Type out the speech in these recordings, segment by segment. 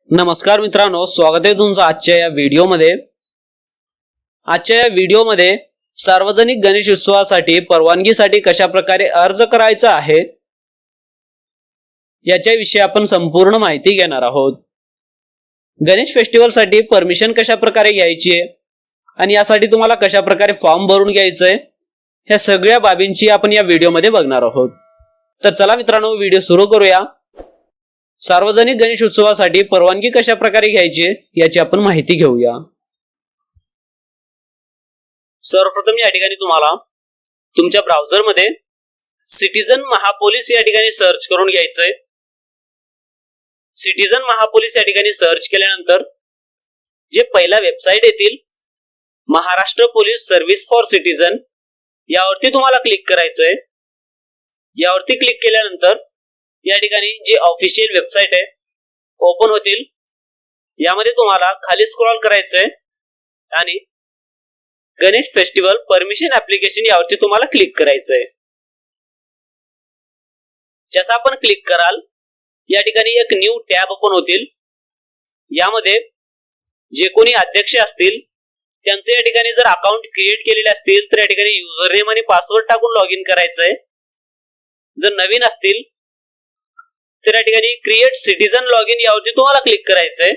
नमस्कार मित्रांनो, स्वागत आहे तुमचं आजच्या या व्हिडिओमध्ये। आजच्या या व्हिडिओमध्ये सार्वजनिक गणेश उत्सवासाठी परवानगीसाठी कशा प्रकारे अर्ज करायचा आहे याच्याविषयी आपण संपूर्ण माहिती घेणार आहोत। गणेश फेस्टिवलसाठी परमिशन कशा प्रकारे घ्यायची आहे आणि यासाठी तुम्हाला कशा प्रकारे फॉर्म भरून घ्यायचा आहे ह्या सगळ्या बाबींची आपण या व्हिडिओमध्ये बघणार आहोत। तर चला मित्रांनो, व्हिडिओ सुरू करूया। सार्वजनिक गणेश उत्सवासाठी परवानगी कशा प्रकारे घ्यायची याची आपण माहिती घेऊया। सर्वप्रथम या ठिकाणी तुम्हाला तुमच्या ब्राउझरमध्ये सिटीजन महापोलीस या ठिकाणी सर्च करून घ्यायचंय। सिटीजन महापोलीस या ठिकाणी सर्च केल्यानंतर जे पहिला वेबसाईट येतील Maharashtra police service for citizen यावरती तुम्हाला क्लिक करायचंय। यावरती क्लिक केल्यानंतर या ठिकाणी जी ऑफिशियल वेबसाईट आहे ओपन होतील। यामध्ये तुम्हाला खाली स्क्रॉल करायचंय आणि गणेश फेस्टिवल परमिशन ऍप्लिकेशन यावरती तुम्हाला क्लिक करायचंय। जसं आपण क्लिक कराल या ठिकाणी एक न्यू टॅब ओपन होतील। यामध्ये जे कोणी अध्यक्ष असतील त्यांचे या ठिकाणी जर अकाउंट क्रिएट केलेले असतील तर या ठिकाणी युजर नेम आणि पासवर्ड टाकून लॉग इन करायचंय। जर नवीन असतील तर या ठिकाणी क्रिएट सिटीजन लॉग इन यावरती तुम्हाला क्लिक करायचंय।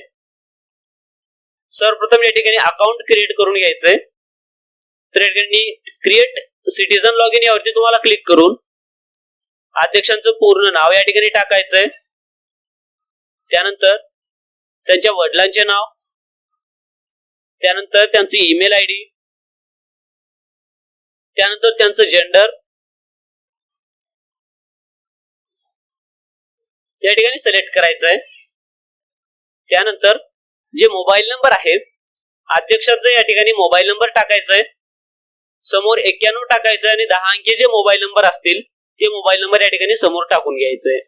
सर्वप्रथम या ठिकाणी अकाउंट क्रिएट करून घ्यायचंय। तर या ठिकाणी क्रिएट सिटीजन लॉग इन यावरती तुम्हाला क्लिक करून अध्यक्षांचं पूर्ण नाव या ठिकाणी टाकायचंय। त्यानंतर त्यांच्या वडिलांचे नाव, त्यानंतर त्यांची ईमेल आयडी, त्यानंतर त्यांचं जेंडर या ठिकाणी सिलेक्ट करायचं आहे। त्यानंतर जे मोबाईल नंबर आहे अध्यक्षाचा या ठिकाणी मोबाईल नंबर टाकायचा आहे। समोर 91 टाकायचं आणि 10 अंकी जे मोबाईल नंबर असतील ते मोबाईल नंबर या ठिकाणी समोर टाकून घ्यायचंय।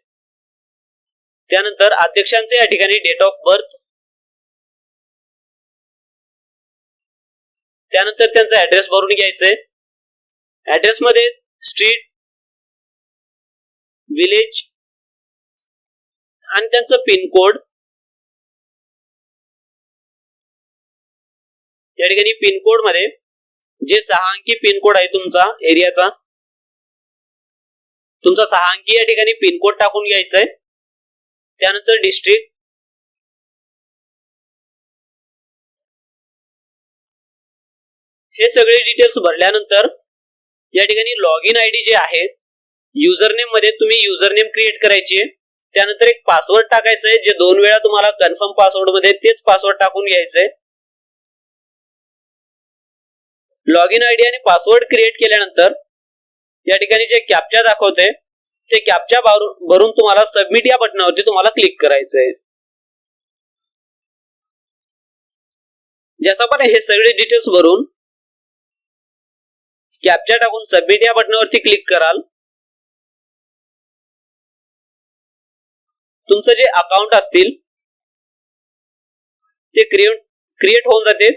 त्यानंतर अध्यक्षांचे या ठिकाणी डेट ऑफ बर्थ, त्यानंतर त्यांचा ऍड्रेस भरून घ्यायचंय। ऍड्रेस मध्ये स्ट्रीट, विलेज आणि त्यांचं पिन कोड, या ठिकाणी पिन कोड मध्ये जे 6 अंकी पिन कोड आहे तुमचा एरियाचा, तुमचा 6 अंकी या ठिकाणी पिन कोड टाकून घ्यायचा आहे। त्यानंतर डिस्ट्रिक्ट, हे सगळे डिटेल्स भरल्यानंतर या ठिकाणी लॉग इन आयडी जे आहे युजर नेम मध्ये तुम्ही युजर नेम क्रिएट करायची आहे। त्यानंतर एक पासवर्ड टाकायचं आहे जे 2 वेळा तुम्हाला कन्फर्म पासवर्ड मध्ये तेच पासवर्ड टाकून घ्यायचंय। लॉग इन आयडी आणि पासवर्ड क्रिएट केल्यानंतर या ठिकाणी जे कॅप्चा दाखवते ते कॅप्चा भरून तुम्हाला सबमिट या बटनावरती तुम्हाला क्लिक करायचंय। जसं आपण हे सगळे डिटेल्स भरून कॅप्चा टाकून सबमिट या बटनावरती क्लिक कराल तुमचं जे अकाउंट असतील ते क्रिएट होऊन जाते।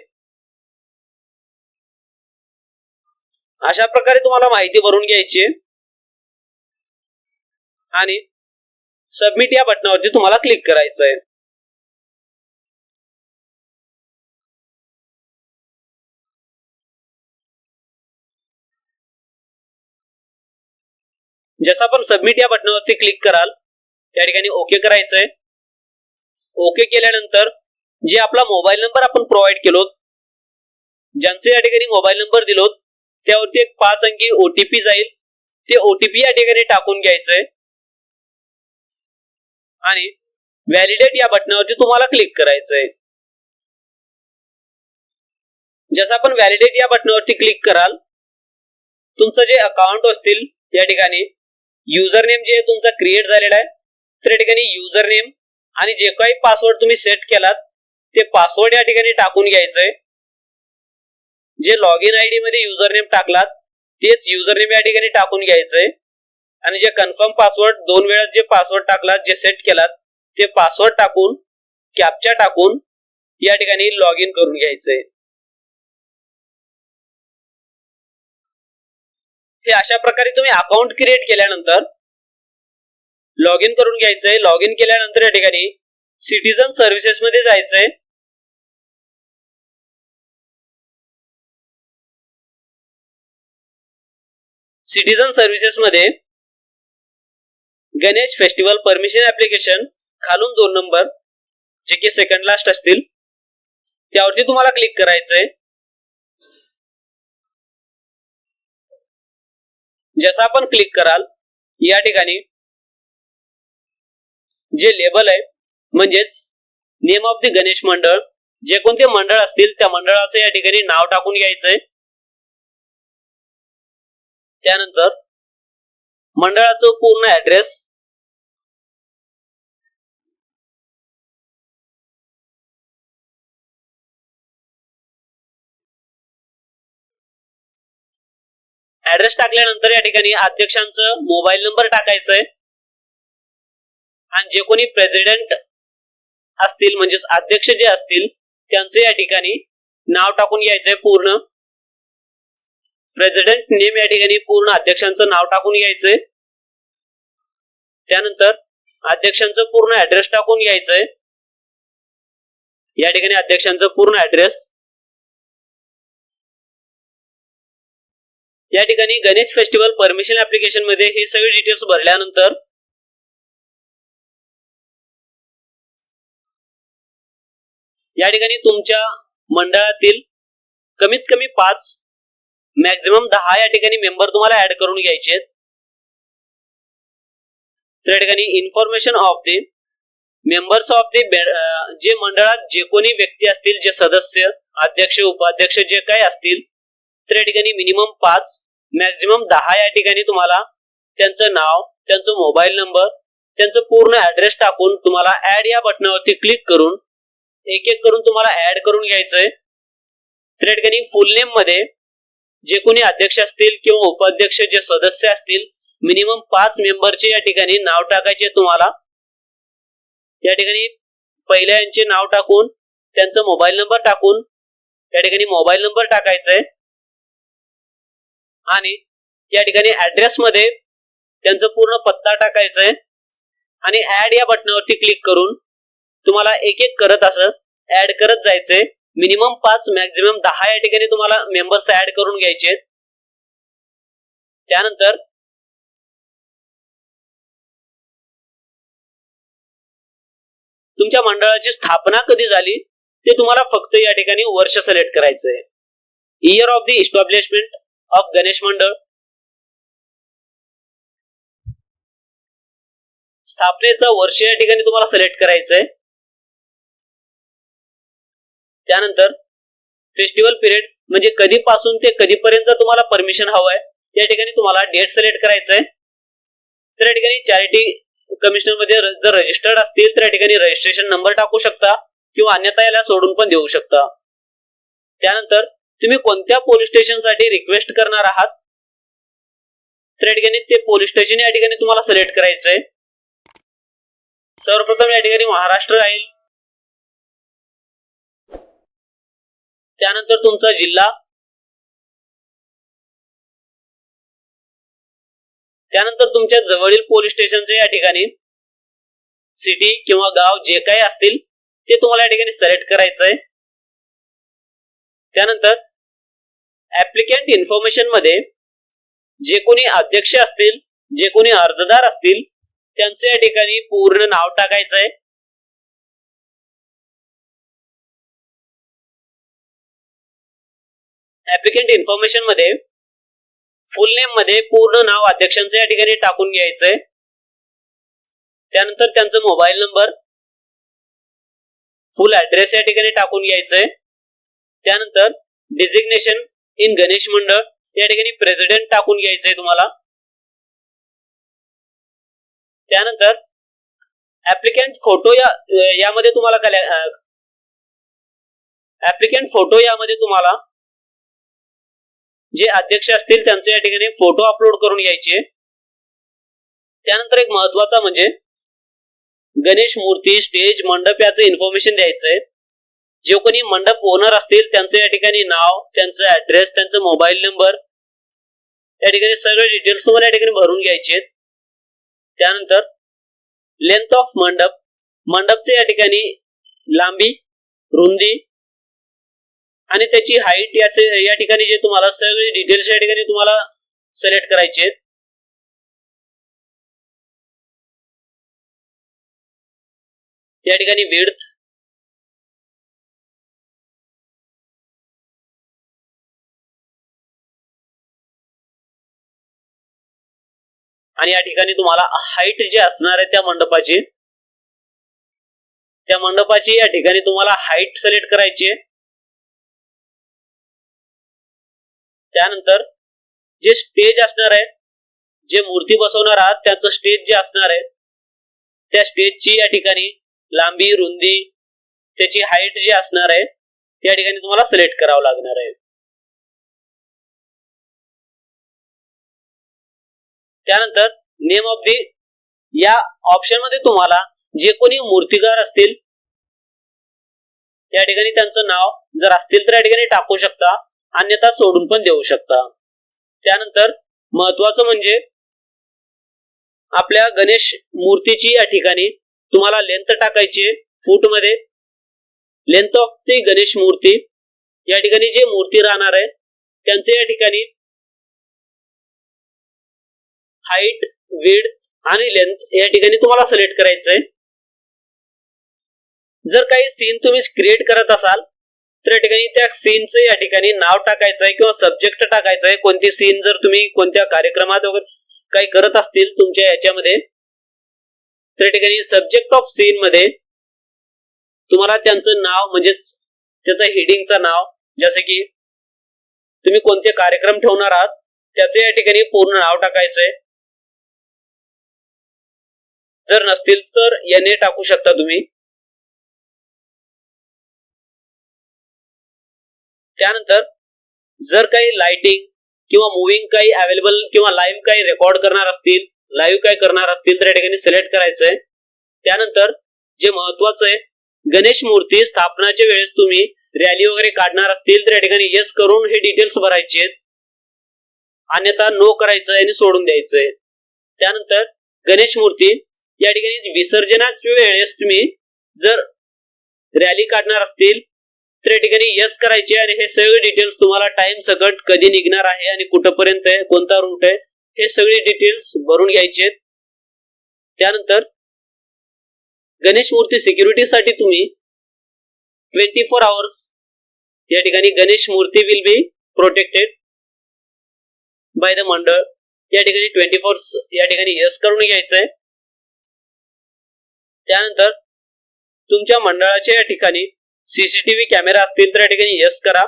अशा प्रकारे तुम्हाला माहिती भरून घ्यायची आहे आणि सबमिट या बटनावरती तुम्हाला क्लिक करायचं आहे। जसं आपण सबमिट या बटनावरती क्लिक कराल या ठिकाणी ओके करायचंय। ओके केल्यानंतर जे आपला मोबाईल नंबर आपण प्रोव्हाइड केलो, ज्यांचे या ठिकाणी मोबाईल नंबर दिलो त्यावरती एक 5 अंकी ओटीपी जाईल। ते ओटीपी या ठिकाणी टाकून घ्यायचंय आणि व्हॅलिडेट या बटनावरती तुम्हाला क्लिक करायचंय। जसं आपण व्हॅलिडेट या बटनावरती क्लिक कराल तुमचं जे अकाउंट असतील या ठिकाणी युजर नेम जे तुमचा क्रिएट झालेला आहे तर या ठिकाणी युजर नेम आणि जे काही पासवर्ड तुम्ही सेट केलात ते पासवर्ड या ठिकाणी टाकून घ्यायचंय। जे लॉग इन आयडी मध्ये युजर नेम टाकलात तेच युजर नेम या ठिकाणी टाकून घ्यायचंय आणि जे कन्फर्म पासवर्ड 2 वेळा जे पासवर्ड टाकलात जे सेट केलात ते पासवर्ड टाकून कॅप्चा टाकून या ठिकाणी लॉग इन करून घ्यायचंय। हे अशा प्रकारे तुम्ही अकाउंट क्रिएट केल्यानंतर लॉग इन करून घ्यायचंय। लॉग इन केल्यानंतर या ठिकाणी सिटीजन सर्व्हिसेस मध्ये जायचंय. सिटीजन सर्व्हिसेस मध्ये गणेश फेस्टिवल परमिशन ऍप्लिकेशन खालून 2 नंबर जे की सेकंड लास्ट असतील त्यावरती तुम्हाला क्लिक करायचंय. जसं आपण क्लिक कराल या ठिकाणी जे लेबल आहे म्हणजेच नेम ऑफ द गणेश मंडळ, जे कोणते मंडळ असतील त्या मंडळाचं या ठिकाणी नाव टाकून घ्यायचंय. त्यानंतर मंडळाचं पूर्ण ऍड्रेस, ऍड्रेस टाकल्यानंतर या ठिकाणी अध्यक्षांचं मोबाईल नंबर टाकायचंय आणि जे कोणी प्रेसिडेंट असतील म्हणजेच अध्यक्ष जे असतील त्यांचे या ठिकाणी नाव टाकून घ्यायचंय. पूर्ण प्रेसिडेंट नेम या ठिकाणी पूर्ण अध्यक्षांचं नाव टाकून घ्यायचंय. त्यानंतर अध्यक्षांचं पूर्ण ऍड्रेस टाकून घ्यायचंय. या ठिकाणी अध्यक्षांचं पूर्ण ऍड्रेस. या ठिकाणी गणेश फेस्टिवल परमिशन ऍप्लिकेशन मध्ये हे सगळे डिटेल्स भरल्यानंतर या ठिकाणी तुमच्या मंडळातील कमीत कमी 5 मॅक्झिमम 10 या ठिकाणी मेंबर तुम्हाला ऍड करून घ्यायचे आहेत. तर या ठिकाणी information of the members of the जे मंडळात जे कोणी व्यक्ती असतील, जे सदस्य, अध्यक्ष, उपाध्यक्ष जे काही असतील तर या ठिकाणी मिनिमम 5 मॅक्झिमम 10 या ठिकाणी तुम्हाला त्यांचं नाव, त्यांचं मोबाईल नंबर, त्यांचं पूर्ण ऍड्रेस टाकून तुम्हाला ऍड या बटनावरती क्लिक करून एक एक करून तुम्हाला ऍड करून घ्यायचंय. तर या ठिकाणी फुल नेम मध्ये जे कोणी अध्यक्ष असतील किंवा उपाध्यक्ष जे सदस्य असतील मिनिमम 5 मेंबरचे या ठिकाणी नाव टाकायचे तुम्हाला. या ठिकाणी पहिल्यांचे नाव टाकून त्यांचा मोबाईल नंबर टाकून या ठिकाणी मोबाईल नंबर टाकायचा आणि या ठिकाणी ऍड्रेस मध्ये त्यांचा पूर्ण पत्ता टाकायचा आहे आणि ऍड या बटनावरती क्लिक करून तुम्हाला एक एक करत असं ऍड करत जायचंय. मिनिमम 5 मॅक्झिमम 10 या ठिकाणी तुम्हाला मेंबर्स ऍड करून घ्यायचे. त्यानंतर तुमच्या मंडळाची स्थापना कधी झाली ते तुम्हाला फक्त या ठिकाणी वर्ष सिलेक्ट करायचंय. Year of the establishment of Ganesh मंडळ, स्थापनेचा वर्ष या ठिकाणी तुम्हाला सिलेक्ट करायचंय. त्यानंतर फेस्टिवल पिरियड म्हणजे कधीपासून ते कधीपर्यंत तुम्हाला परमिशन हवंय या ठिकाणी तुम्हाला डेट सिलेक्ट करायचंय. तर या ठिकाणी चॅरिटी कमिशनर मध्ये जर रजिस्टर्ड असतील तर या ठिकाणी रजिस्ट्रेशन नंबर टाकू शकता किंवा अन्यथा याला सोडून पण देऊ शकता. त्यानंतर तुम्ही कोणत्या पोलीस स्टेशन साठी रिक्वेस्ट करणार आहात तर या ठिकाणी ते पोलीस स्टेशन या ठिकाणी तुम्हाला सिलेक्ट करायचंय. सर्वप्रथम या ठिकाणी महाराष्ट्र राहील. त्यानंतर तुमचा जिल्हा, त्यानंतर तुमच्या जवळील पोलीस स्टेशनचे या ठिकाणी सिटी किंवा गाव जे काही असतील ते तुम्हाला या ठिकाणी सिलेक्ट करायचंय. त्यानंतर ऍप्लिकंट इन्फॉर्मेशन मध्ये जे कोणी अध्यक्ष असतील, जे कोणी अर्जदार असतील त्यांचे या ठिकाणी पूर्ण नाव टाकायचंय. ऍप्लिकंट इन्फॉर्मेशन मध्ये फुल नेम मध्ये पूर्ण नाव अध्यक्षांचं या ठिकाणी टाकून घ्यायचंय. त्यानंतर त्यांचा मोबाईल नंबर, फुल ऍड्रेस या ठिकाणी टाकून घ्यायचंय. त्यानंतर डेझिग्नेशन इन गणेश मंडळ या ठिकाणी प्रेसिडेंट टाकून घ्यायचंय तुम्हाला. त्यानंतर ऍप्लिकंट फोटो यामध्ये तुम्हाला काय ऍप्लिकंट फोटो यामध्ये तुम्हाला जे अध्यक्ष असतील त्यांचे या ठिकाणी फोटो अपलोड करून घ्यायचे. त्यानंतर एक महत्वाचा म्हणजे गणेश मूर्ती, स्टेज, मंडप याचे इन्फॉर्मेशन द्यायचंय. जे कोणी मंडप ओनर असतील त्यांचे या ठिकाणी नाव, त्यांचा ऍड्रेस, त्यांचा मोबाईल नंबर या ठिकाणी सगळे डिटेल्स तुम्हाला या ठिकाणी भरून घ्यायचे. त्यानंतर लेंथ ऑफ मंडप, मंडपचे या ठिकाणी लांबी, रुंदी आणि त्याची हाईट या ठिकाणी जे तुम्हाला सगळे डिटेल्स या ठिकाणी तुम्हाला सिलेक्ट करायचे आहेत. या ठिकाणी विड्थ, आणि या ठिकाणी तुम्हाला हाईट जे असणार आहे त्या मंडपाची या ठिकाणी तुम्हाला हाईट सिलेक्ट करायची आहे. त्यानंतर जे स्टेज असणार आहे, जे मूर्ती बसवणार आहात त्याचं स्टेज जे असणार आहे त्या स्टेजची या ठिकाणी लांबी, रुंदी, त्याची हाईट जी असणार आहे या ठिकाणी तुम्हाला सिलेक्ट करावं लागणार आहे. त्यानंतर नेम ऑफ दी या ऑप्शन मध्ये तुम्हाला जे कोणी मूर्तिकार असतील या ठिकाणी त्यांचं नाव जर असतील तर या ठिकाणी टाकू शकता, अन्यथा सोडून पण देऊ शकता. त्यानंतर महत्वाचं म्हणजे आपल्या गणेश मूर्तीची या ठिकाणी तुम्हाला लेंथ टाकायची आहे फूट मध्ये. लेंथ ऑफ दी गणेश मूर्ती या ठिकाणी जे मूर्ती राहणार आहे त्यांचे या ठिकाणी हाईट, विड्थ आणि लेंथ या ठिकाणी तुम्हाला सिलेक्ट करायचं आहे. जर काही सीन तुम्ही क्रिएट करत असाल तर या ठिकाणी त्या सीनचं या ठिकाणी नाव टाकायचं आहे किंवा सब्जेक्ट टाकायचं आहे. कोणती सीन जर तुम्ही कोणत्या कार्यक्रमात वगैरे काही करत असतील तुमच्या याच्यामध्ये तर या ठिकाणी सब्जेक्ट ऑफ सीन मध्ये तुम्हाला त्यांचं नाव म्हणजेच त्याचं हेडिंगचं नाव, जसे की तुम्ही कोणते कार्यक्रम ठेवणार आहात त्याचे या ठिकाणी पूर्ण नाव टाकायचंय. जर नसतील तर याने टाकू शकता तुम्ही. त्यानंतर जर काही लाइटिंग किंवा मूविंग काही अवेलेबल किंवा लाईव्ह काही रेकॉर्ड करणार असतील, लाईव्ह काही करणार असतील तर या ठिकाणी सिलेक्ट करायचंय. त्यानंतर जे महत्वाचं आहे, गणेश मूर्ती स्थापनाच्या वेळेस तुम्ही रॅली वगैरे काढणार असतील तर या ठिकाणी येस करून हे डिटेल्स भरायचे आहेत, अन्यथा नो करायचंय आणि सोडून द्यायचंय. त्यानंतर गणेश मूर्ती या ठिकाणी विसर्जनाच्या वेळेस तुम्ही जर रॅली काढणार असतील तर या ठिकाणी येस करायचे आणि हे सगळे डिटेल्स तुम्हाला टाइम सकट कधी निघणार आहे आणि कुठपर्यंत आहे, कोणता रूट आहे, हे सगळे डिटेल्स भरून घ्यायचे आहेत. त्यानंतर गणेश मूर्ती सिक्युरिटीसाठी तुम्ही 24 आवर्स या ठिकाणी गणेश मूर्ती will be protected by the मंडळ या ठिकाणी 24 या ठिकाणी येस करून घ्यायचंय. त्यानंतर तुमच्या मंडळाच्या या ठिकाणी सीसीटीव्ही कॅमेरा असतील तर या ठिकाणी येस करा,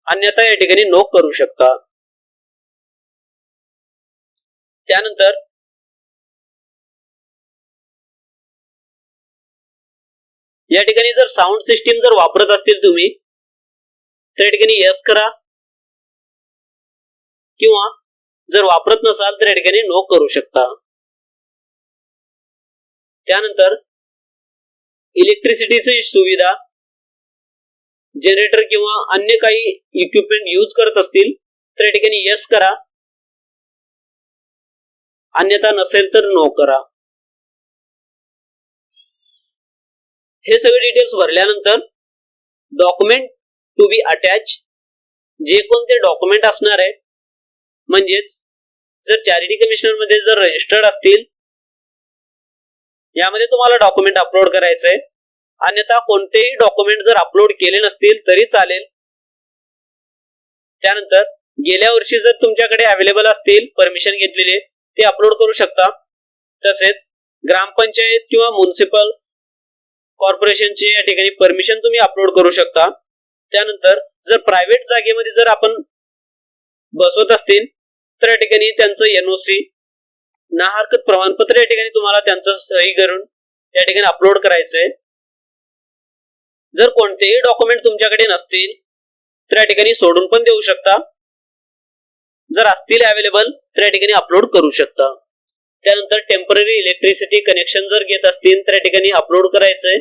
अन्यथा या ठिकाणी नो करू शकता. त्यानंतर या ठिकाणी जर साऊंड सिस्टीम जर वापरत असतील तुम्ही तर या ठिकाणी येस करा, किंवा जर वापरत नसाल तर या ठिकाणी नो करू शकता. त्यानंतर इलेक्ट्रिसिटीची सुविधा, जनरेटर किंवा अन्य काही इक्विपमेंट यूज करत असतील तर या ठिकाणी येस करा, अन्यथा नसेल तर नो करा. हे सगळे डिटेल्स भरल्यानंतर डॉक्युमेंट टू बी अटॅच, जे कोणते डॉक्युमेंट असणार आहे, म्हणजेच जर चॅरिटी कमिशनर मध्ये जर रजिस्टर्ड असतील यामध्ये तुम्हाला डॉक्युमेंट अपलोड करायचंय, अन्यथा कोणतेही डॉक्युमेंट जर अपलोड केले नसतील तरी चालेल. त्यानंतर गेल्या वर्षी जर तुमच्याकडे अवेलेबल असतील परमिशन घेतलेले ते अपलोड करू शकता. तसेच ग्रामपंचायत किंवा म्युनिसिपल कॉर्पोरेशनची या ठिकाणी परमिशन तुम्ही अपलोड करू शकता. त्यानंतर जर प्रायव्हेट जागेमध्ये जर आपण बसवत असतील तर या ठिकाणी त्यांचं एनओसी, ना हरकत प्रमाणपत्र या ठिकाणी तुम्हाला त्यांचं सही करून या ठिकाणी अपलोड करायचंय. जर कोणतेही डॉक्युमेंट तुमच्याकडे नसतील तर या ठिकाणी सोडून पण देऊ शकता, जर असतील अवेलेबल तर या ठिकाणी अपलोड करू शकता. त्यानंतर टेम्पररी इलेक्ट्रिसिटी कनेक्शन जर घेत असतील तर या ठिकाणी अपलोड करायचंय,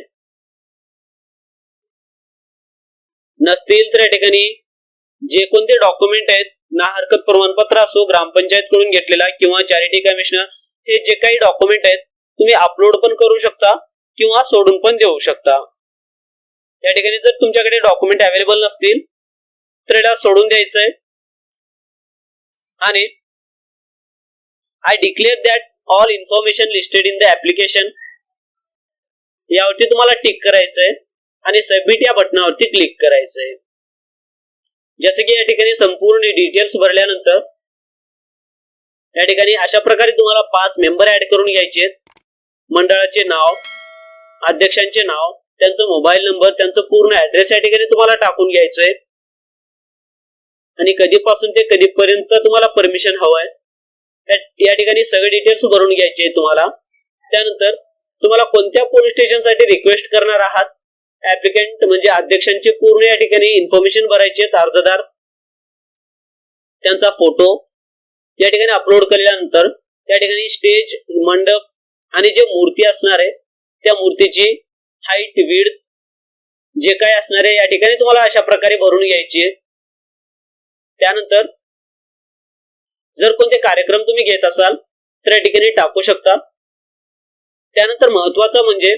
नसतील तर या ठिकाणी जे कोणते डॉक्युमेंट आहेत, ना हरकत प्रमाणपत्र असो ग्रामपंचायत कडून घेतलेला किंवा चॅरिटी कमिशनर, हे जे काही डॉक्युमेंट आहेत तुम्ही अपलोड पण करू शकता, किंवा सोडून पण देऊ शकता. या ठिकाणी जर तुमच्याकडे डॉक्युमेंट अवेलेबल नसतील तर याला सोडून द्यायचंय आणि I declare that all information listed in the application यावरती तुम्हाला टिक करायचंय आणि सबमिट या बटनावरती क्लिक करायचंय. जसे की या ठिकाणी संपूर्ण डिटेल्स भरल्यानंतर या ठिकाणी अशा प्रकारे तुम्हाला 5 मेंबर ऍड करून घ्यायचे. मंडळाचे नाव, अध्यक्षांचे नाव, त्यांचा मोबाईल नंबर, त्यांचं पूर्ण ऍड्रेस या ठिकाणी तुम्हाला टाकून घ्यायचंय आणि कधीपासून ते कधीपर्यंत तुम्हाला परमिशन हवंय या ठिकाणी सगळे डिटेल्स भरून घ्यायचे तुम्हाला. त्यानंतर तुम्हाला कोणत्या पोलीस स्टेशन साठी रिक्वेस्ट करणार आहात ऍप्लिकंट म्हणजे अध्यक्षांचे पूर्ण या ठिकाणी इन्फॉर्मेशन भरायचे. अर्जदार त्यांचा फोटो या ठिकाणी अपलोड केल्यानंतर या ठिकाणी स्टेज, मंडप आणि जे मूर्ती असणार आहे त्या मूर्तीची हाईट, विड्थ जे काय असणार आहे या ठिकाणी तुम्हाला अशा प्रकारे भरून घ्यायची. त्यानंतर जर कोणते कार्यक्रम तुम्ही घेत असाल तर या ठिकाणी टाकू शकता. त्यानंतर महत्वाचं म्हणजे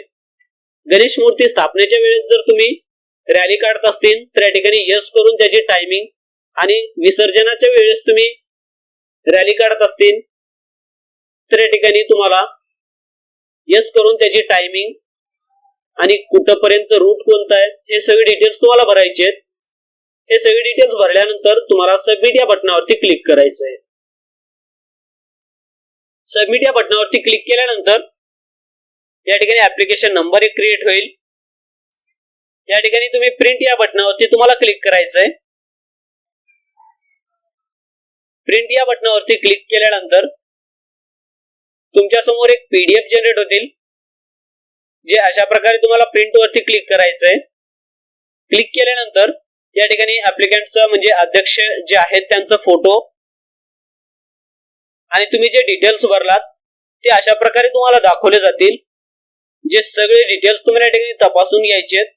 गणेश मूर्ती स्थापनेच्या वेळेस जर तुम्ही रॅली काढत असतील तर या ठिकाणी यस करून त्याची टायमिंग आणि विसर्जनाच्या वेळेस तुम्ही रॅली काढत असतील तर या ठिकाणी तुम्हाला यस करून त्याची टायमिंग आणि कुठपर्यंत रूट कोणता आहे हे सगळे डिटेल्स तुम्हाला भरायचे आहेत. हे सगळे डिटेल्स भरल्यानंतर तुम्हाला सबमिट या बटनावरती क्लिक करायचं आहे. सबमिट या बटनावरती क्लिक केल्यानंतर या ठिकाणी ऍप्लिकेशन नंबर एक क्रिएट होईल. या ठिकाणी तुम्ही प्रिंट या बटनावरती तुम्हाला क्लिक करायचंय. प्रिंट या बटनावरती क्लिक केल्यानंतर तुमच्या समोर एक पीडीएफ जनरेट होतील जे अशा प्रकारे तुम्हाला प्रिंट वरती क्लिक करायचंय. क्लिक केल्यानंतर या ठिकाणी ऍप्लिकंटचा म्हणजे अध्यक्ष जे आहेत त्यांचा फोटो आणि तुम्ही जे डिटेल्स भरलात ते अशा प्रकारे तुम्हाला दाखवले जातील. जे सगळे डिटेल्स तुम्हाला या ठिकाणी तपासून घ्यायचे आहेत.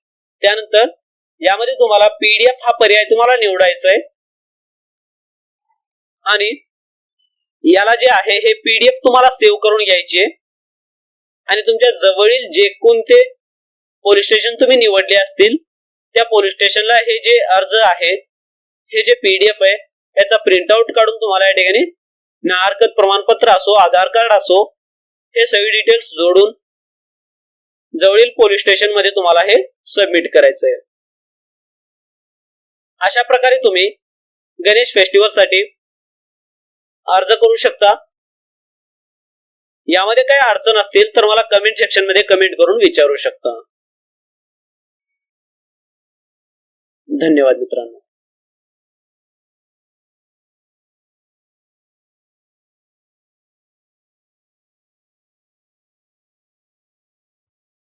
त्यानंतर यामध्ये तुम्हाला पीडीएफ हा पर्याय तुम्हाला निवडायचा आहे आणि याला जे आहे हे पीडीएफ तुम्हाला सेव्ह करून घ्यायचे आणि तुमच्या जवळील जे कोणते पोलीस स्टेशन तुम्ही निवडले असतील त्या पोलीस स्टेशनला हे जे अर्ज आहे हे जे पीडीएफ आहे याचा प्रिंटआउट काढून तुम्हाला या ठिकाणी नाहरकत प्रमाणपत्र असो, आधार कार्ड असो हे सगळे डिटेल्स जोडून जवळील पोलीस स्टेशन मध्ये तुम्हाला हे सबमिट करायचंय. अशा प्रकारे तुम्ही गणेश फेस्टिवल साठी अर्ज करू शकता. यामध्ये काही अडचण असतील तर मला कमेंट सेक्शन मध्ये कमेंट करून विचारू शकता. धन्यवाद मित्रांनो.